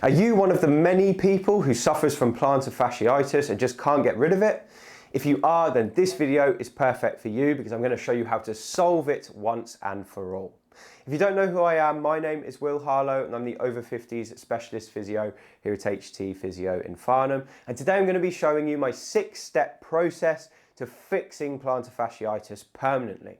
Are you one of the many people who suffers from plantar fasciitis and just can't get rid of it? If you are, then this video is perfect for you because I'm going to show you how to solve it once and for all. If you don't know who I am, my name is Harlow and I'm the Over-Fifties specialist physio here at HT Physio in Farnham. And today I'm going to be showing you my 6-step process to fixing plantar fasciitis permanently.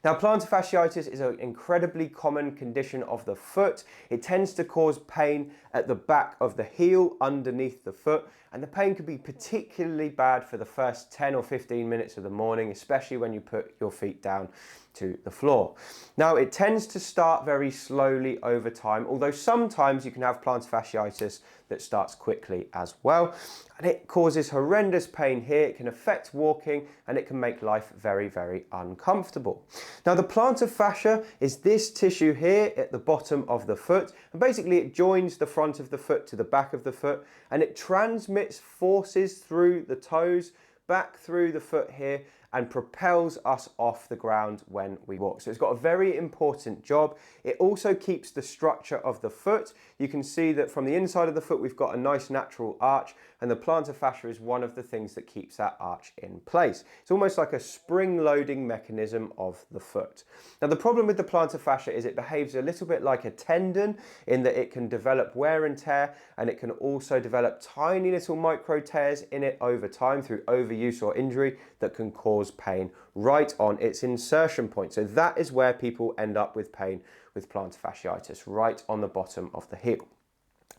Now, plantar fasciitis is an incredibly common condition of the foot. It tends to cause pain at the back of the heel underneath the foot, and the pain can be particularly bad for the first 10 or 15 minutes of the morning, especially when you put your feet down to the floor. Now, it tends to start very slowly over time, although sometimes you can have plantar fasciitis that starts quickly as well. And it causes horrendous pain here. It can affect walking and it can make life very, very uncomfortable. Now, the plantar fascia is this tissue here at the bottom of the foot. And basically it joins the front of the foot to the back of the foot and it transmits forces through the toes back through the foot here and propels us off the ground when we walk. So it's got a very important job. It also keeps the structure of the foot. You can see that from the inside of the foot we've got a nice natural arch, and the plantar fascia is one of the things that keeps that arch in place. It's almost like a spring loading mechanism of the foot. Now, the problem with the plantar fascia is it behaves a little bit like a tendon in that it can develop wear and tear, and it can also develop tiny little micro tears in it over time through overuse or injury that can cause pain right on its insertion point. So that is where people end up with pain with plantar fasciitis, right on the bottom of the heel.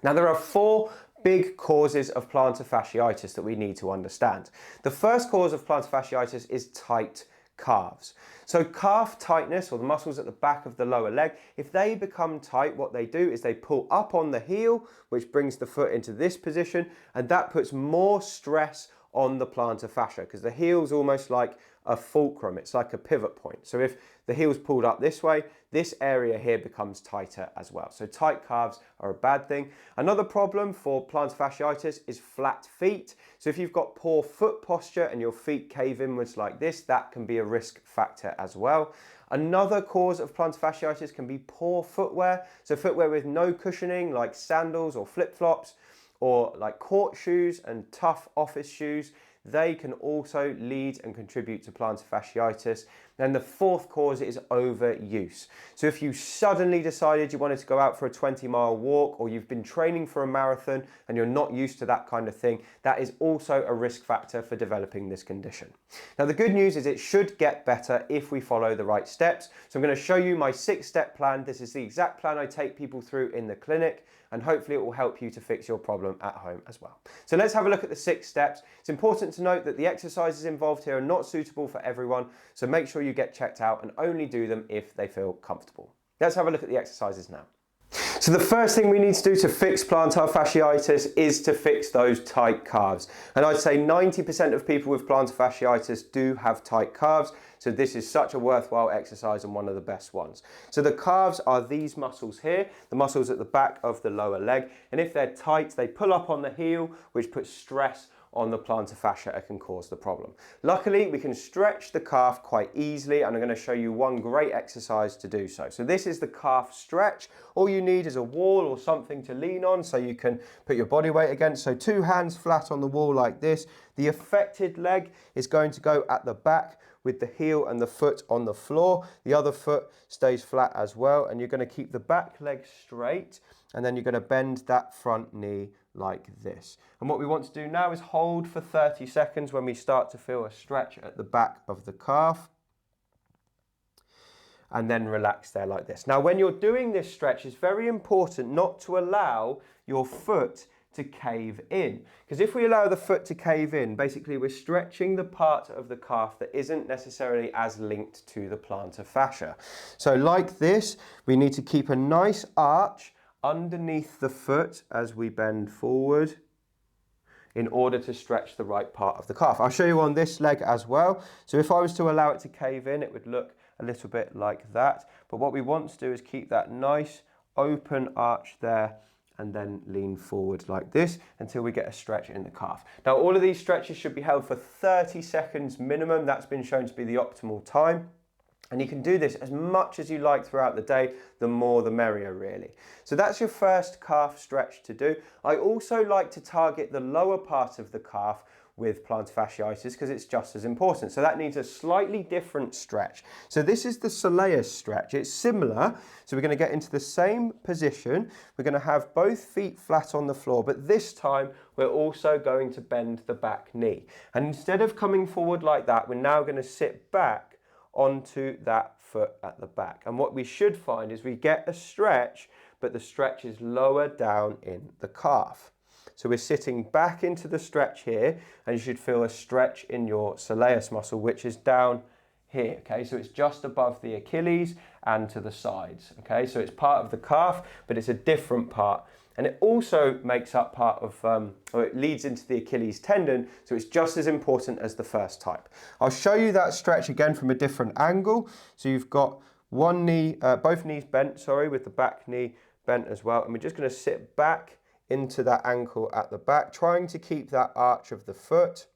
Now, there are 4 big causes of plantar fasciitis that we need to understand. The first cause of plantar fasciitis is tight calves. So calf tightness, or the muscles at the back of the lower leg, if they become tight, what they do is they pull up on the heel, which brings the foot into this position, and that puts more stress on the plantar fascia because the heel's almost like a fulcrum. It's like a pivot point. So if the heel's pulled up this way, this area here becomes tighter as well. So tight calves are a bad thing. Another problem for plantar fasciitis is flat feet. So if you've got poor foot posture and your feet cave inwards like this, that can be a risk factor as well. Another cause of plantar fasciitis can be poor footwear. So footwear with no cushioning like sandals or flip-flops, or like court shoes and tough office shoes, they can also lead and contribute to plantar fasciitis. And the 4th cause is overuse. So if you suddenly decided you wanted to go out for a 20-mile walk, or you've been training for a marathon and you're not used to that kind of thing, that is also a risk factor for developing this condition. Now, the good news is it should get better if we follow the right steps. So I'm going to show you my 6-step plan. This is the exact plan I take people through in the clinic, and hopefully it will help you to fix your problem at home as well. So let's have a look at the 6 steps. It's important to note that the exercises involved here are not suitable for everyone, so make sure you get checked out and only do them if they feel comfortable. Let's have a look at the exercises now. So the first thing we need to do to fix plantar fasciitis is to fix those tight calves. And I'd say 90% of people with plantar fasciitis do have tight calves. So this is such a worthwhile exercise and one of the best ones. So the calves are these muscles here, the muscles at the back of the lower leg. And if they're tight, they pull up on the heel, which puts stress on the plantar fascia and can cause the problem. Luckily, we can stretch the calf quite easily, and I'm going to show you one great exercise to do so. So this is the calf stretch. All you need is a wall or something to lean on so you can put your body weight against. So 2 hands flat on the wall like this. The affected leg is going to go at the back with the heel and the foot on the floor. The other foot stays flat as well, and you're going to keep the back leg straight, and then you're going to bend that front knee like this. And what we want to do now is hold for 30 seconds when we start to feel a stretch at the back of the calf, and then relax there like this. Now, when you're doing this stretch, it's very important not to allow your foot to cave in, because if we allow the foot to cave in, basically we're stretching the part of the calf that isn't necessarily as linked to the plantar fascia. So like this, we need to keep a nice arch underneath the foot as we bend forward in order to stretch the right part of the calf. I'll show you on this leg as well. So if I was to allow it to cave in, it would look a little bit like that. But what we want to do is keep that nice open arch there and then lean forward like this until we get a stretch in the calf. Now, all of these stretches should be held for 30 seconds minimum. That's been shown to be the optimal time. And you can do this as much as you like throughout the day, the more the merrier really. So that's your first calf stretch to do. I also like to target the lower part of the calf with plantar fasciitis because it's just as important. So that needs a slightly different stretch. So this is the soleus stretch. It's similar. So we're going to get into the same position. We're going to have both feet flat on the floor, but this time we're also going to bend the back knee. And instead of coming forward like that, we're now going to sit back onto that foot at the back. And what we should find is we get a stretch, but the stretch is lower down in the calf. So we're sitting back into the stretch here, and you should feel a stretch in your soleus muscle, which is down here, okay? So it's just above the Achilles and to the sides, okay? So it's part of the calf, but it's a different part. And it also makes up part of, or it leads into the Achilles tendon, so it's just as important as the first type. I'll show you that stretch again from a different angle. So you've got one knee, both knees bent, sorry, with the back knee bent as well. And we're just gonna sit back into that ankle at the back, trying to keep that arch of the foot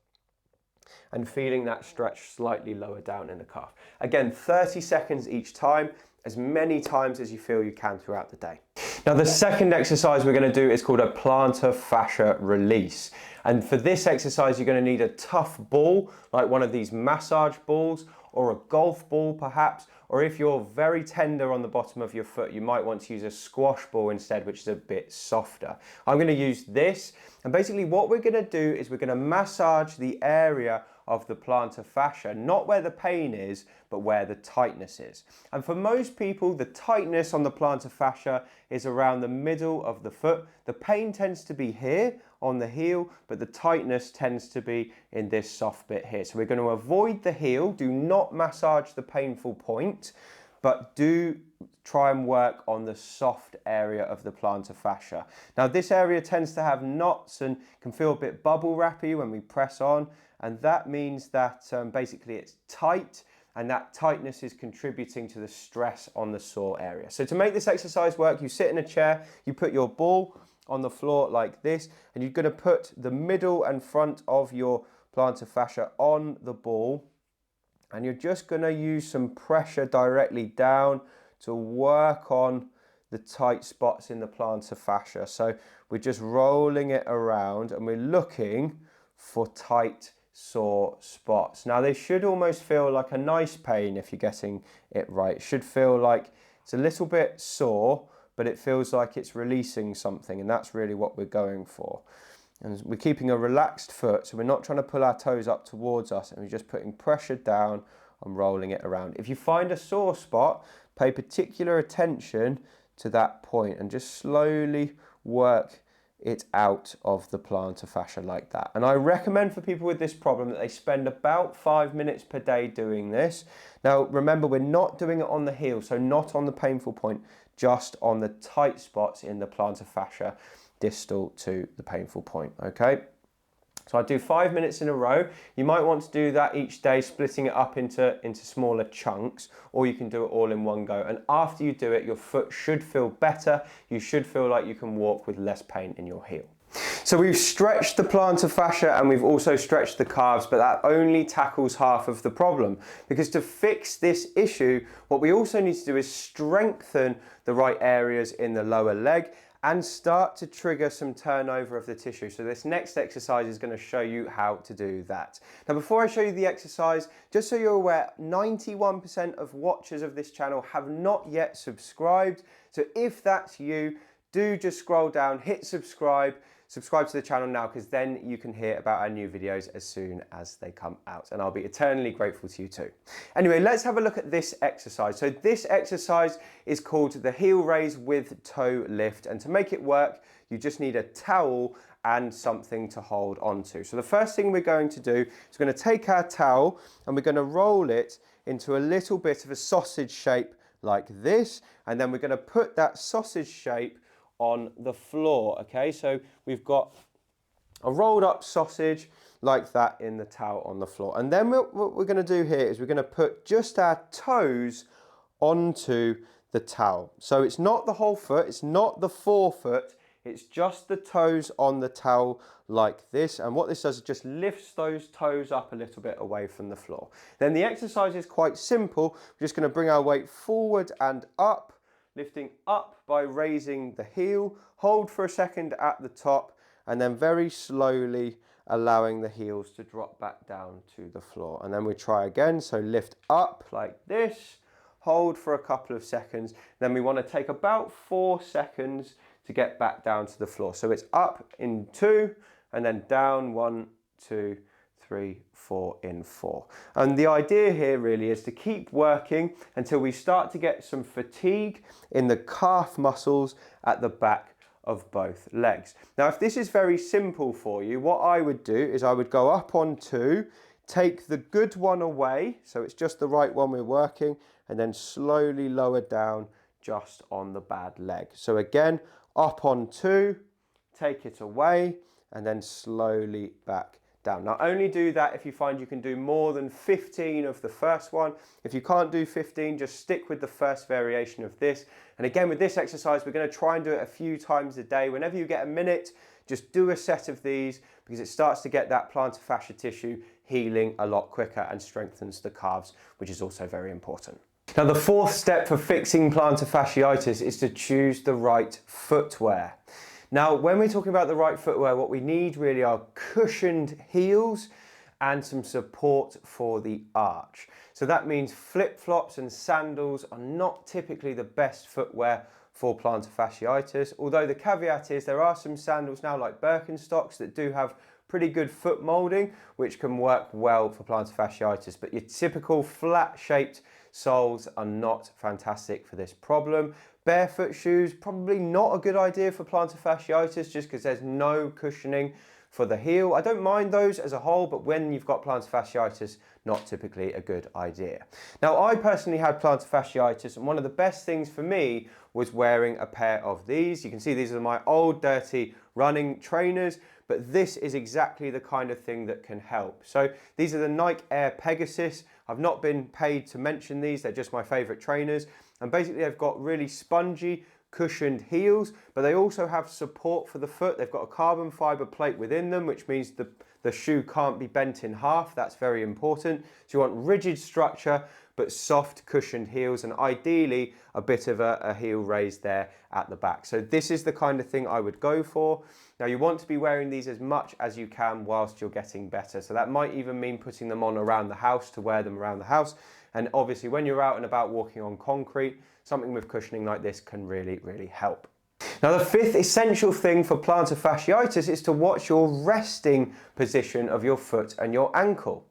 and feeling that stretch slightly lower down in the calf. Again, 30 seconds each time, as many times as you feel you can throughout the day. Now the second exercise we're going to do is called a plantar fascia release. And for this exercise, you're going to need a tough ball, like one of these massage balls, or a golf ball perhaps, or if you're very tender on the bottom of your foot, you might want to use a squash ball instead, which is a bit softer. I'm going to use this, and basically what we're going to do is we're going to massage the area of the plantar fascia, not where the pain is, but where the tightness is. And for most people, the tightness on the plantar fascia is around the middle of the foot. The pain tends to be here on the heel, but the tightness tends to be in this soft bit here. So we're going to avoid the heel, do not massage the painful point, but do try and work on the soft area of the plantar fascia. Now this area tends to have knots and can feel a bit bubble wrappy when we press on, and that means that basically it's tight, and that tightness is contributing to the stress on the sore area. So to make this exercise work, you sit in a chair, you put your ball on the floor like this, and you're going to put the middle and front of your plantar fascia on the ball, and you're just going to use some pressure directly down to work on the tight spots in the plantar fascia. So we're just rolling it around and we're looking for tight, sore spots. Now they should almost feel like a nice pain if you're getting it right. It should feel like it's a little bit sore, but it feels like it's releasing something, and that's really what we're going for. And we're keeping a relaxed foot, so we're not trying to pull our toes up towards us, and we're just putting pressure down and rolling it around. If you find a sore spot, pay particular attention to that point and just slowly work it out of the plantar fascia like that. And I recommend for people with this problem that they spend about 5 minutes per day doing this. Now remember, we're not doing it on the heel, so not on the painful point, just on the tight spots in the plantar fascia distal to the painful point, okay? So I do 5 minutes in a row. You might want to do that each day, splitting it up into smaller chunks, or you can do it all in one go. And after you do it, your foot should feel better. You should feel like you can walk with less pain in your heel. So we've stretched the plantar fascia and we've also stretched the calves, but that only tackles half of the problem. Because to fix this issue, what we also need to do is strengthen the right areas in the lower leg and start to trigger some turnover of the tissue. So this next exercise is going to show you how to do that. Now before I show you the exercise, just so you're aware, 91% of watchers of this channel have not yet subscribed. So if that's you, do just scroll down, hit subscribe to the channel now, because then you can hear about our new videos as soon as they come out, and I'll be eternally grateful to you too. Anyway, let's have a look at this exercise. So this exercise is called the heel raise with toe lift, and to make it work, you just need a towel and something to hold onto. So the first thing we're going to do is we're going to take our towel and we're going to roll it into a little bit of a sausage shape like this, and then we're going to put that sausage shape on the floor, okay? So we've got a rolled up sausage like that in the towel on the floor. And then what we're going to do here is we're going to put just our toes onto the towel. So it's not the whole foot, it's not the forefoot, It's just the toes on the towel like this. And what this does is just lifts those toes up a little bit away from the floor. Then the exercise is quite simple. We're just going to bring our weight forward and up, lifting up by raising the heel, hold for a second at the top, and then very slowly allowing the heels to drop back down to the floor. And then we try again. So lift up like this, hold for a couple of seconds. Then we want to take about 4 seconds to get back down to the floor. So it's up in 2 and then down 1, 2, 3, 4 in 4. And the idea here really is to keep working until we start to get some fatigue in the calf muscles at the back of both legs. Now, if this is very simple for you, what I would do is I would go up on 2, take the good one away, so it's just the right one we're working, and then slowly lower down just on the bad leg. So again, up on 2, take it away, and then slowly back down. Now only do that if you find you can do more than 15 of the first one. If you can't do 15, just stick with the first variation of this. And again, with this exercise, we're going to try and do it a few times a day. Whenever you get a minute, just do a set of these because it starts to get that plantar fascia tissue healing a lot quicker and strengthens the calves, which is also very important. Now, the fourth step for fixing plantar fasciitis is to choose the right footwear. Now, when we're talking about the right footwear, what we need really are cushioned heels and some support for the arch. So that means flip-flops and sandals are not typically the best footwear for plantar fasciitis, although the caveat is there are some sandals now like Birkenstocks that do have pretty good foot molding, which can work well for plantar fasciitis, but your typical flat-shaped soles are not fantastic for this problem. Barefoot shoes, probably not a good idea for plantar fasciitis just because there's no cushioning for the heel. I don't mind those as a whole, but when you've got plantar fasciitis, not typically a good idea. Now, I personally had plantar fasciitis, and one of the best things for me was wearing a pair of these. You can see these are my old dirty running trainers, but this is exactly the kind of thing that can help. So these are the Nike Air Pegasus. I've not been paid to mention these, they're just my favorite trainers. And basically they've got really spongy, cushioned heels, but they also have support for the foot. They've got a carbon fiber plate within them, which means the shoe can't be bent in half. That's very important. So you want rigid structure, but soft cushioned heels, and ideally a bit of a heel raise there at the back. So this is the kind of thing I would go for. Now, you want to be wearing these as much as you can whilst you're getting better. So that might even mean putting them on around the house, to wear them around the house. And obviously when you're out and about walking on concrete, something with cushioning like this can really, really help. Now, the fifth essential thing for plantar fasciitis is to watch your resting position of your foot and your ankle.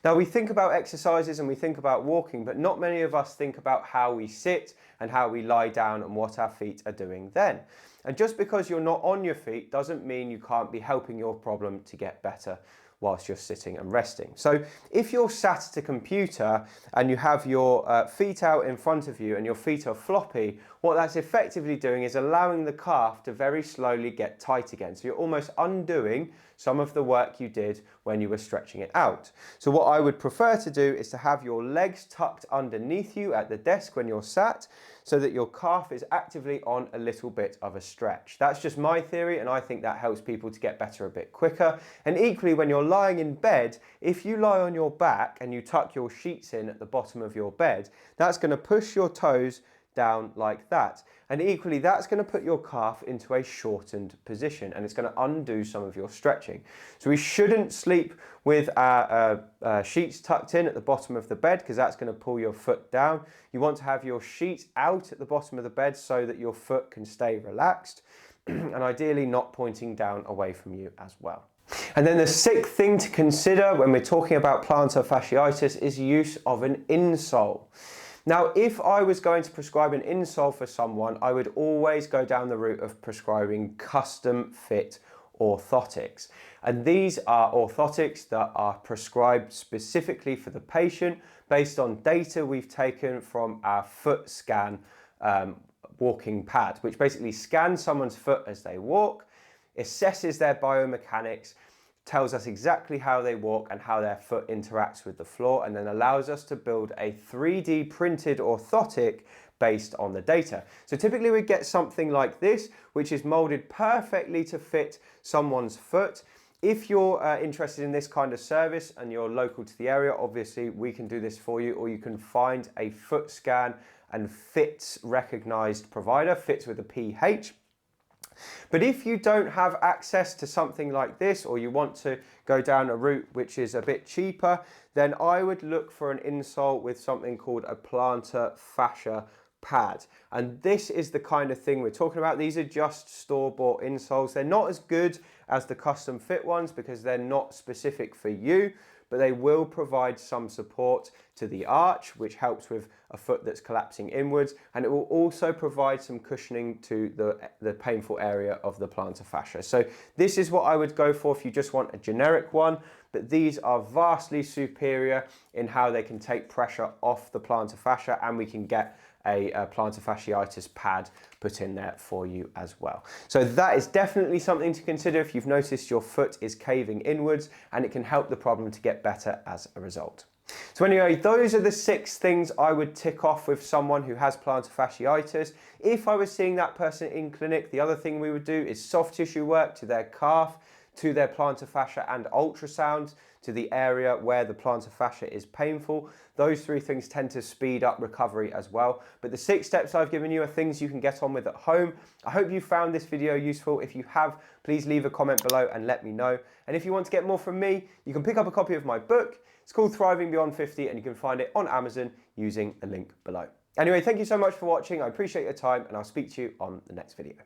Now, we think about exercises and we think about walking, but not many of us think about how we sit and how we lie down and what our feet are doing then. And just because you're not on your feet doesn't mean you can't be helping your problem to get better whilst you're sitting and resting. So if you're sat at a computer and you have your feet out in front of you and your feet are floppy, what that's effectively doing is allowing the calf to very slowly get tight again. So you're almost undoing some of the work you did when you were stretching it out. So what I would prefer to do is to have your legs tucked underneath you at the desk when you're sat, so that your calf is actively on a little bit of a stretch. That's just my theory, and I think that helps people to get better a bit quicker. And equally, when you're lying in bed, if you lie on your back and you tuck your sheets in at the bottom of your bed, that's going to push your toes down like that. And equally, that's going to put your calf into a shortened position, and it's going to undo some of your stretching. So we shouldn't sleep with our sheets tucked in at the bottom of the bed, because that's going to pull your foot down. You want to have your sheets out at the bottom of the bed so that your foot can stay relaxed and ideally not pointing down away from you as well. And then the sixth thing to consider when we're talking about plantar fasciitis is use of an insole. Now, if I was going to prescribe an insole for someone, I would always go down the route of prescribing custom fit orthotics. And these are orthotics that are prescribed specifically for the patient based on data we've taken from our foot scan walking pad, which basically scans someone's foot as they walk, assesses their biomechanics, tells us exactly how they walk and how their foot interacts with the floor, and then allows us to build a 3D printed orthotic based on the data. So typically we get something like this, which is molded perfectly to fit someone's foot. If you're interested in this kind of service and you're local to the area, obviously we can do this for you, or you can find a foot scan and fits recognized provider, fits with a PH. But if you don't have access to something like this, or you want to go down a route which is a bit cheaper, then I would look for an insole with something called a plantar fascia pad. And this is the kind of thing we're talking about. These are just store-bought insoles. They're not as good as the custom fit ones because they're not specific for you, but they will provide some support to the arch, which helps with a foot that's collapsing inwards, and it will also provide some cushioning to the painful area of the plantar fascia. So this is what I would go for if you just want a generic one, but these are vastly superior in how they can take pressure off the plantar fascia, and we can get a plantar fasciitis pad put in there for you as well. So that is definitely something to consider if you've noticed your foot is caving inwards, and it can help the problem to get better as a result. So anyway, those are the 6 things I would tick off with someone who has plantar fasciitis. If I was seeing that person in clinic, the other thing we would do is soft tissue work to their calf, to their plantar fascia, and ultrasound to the area where the plantar fascia is painful. Those 3 things tend to speed up recovery as well. But the 6 steps I've given you are things you can get on with at home. I hope you found this video useful. If you have, please leave a comment below and let me know. And if you want to get more from me, you can pick up a copy of my book. It's called Thriving Beyond 50, and you can find it on Amazon using the link below. Anyway, thank you so much for watching. I appreciate your time, and I'll speak to you on the next video.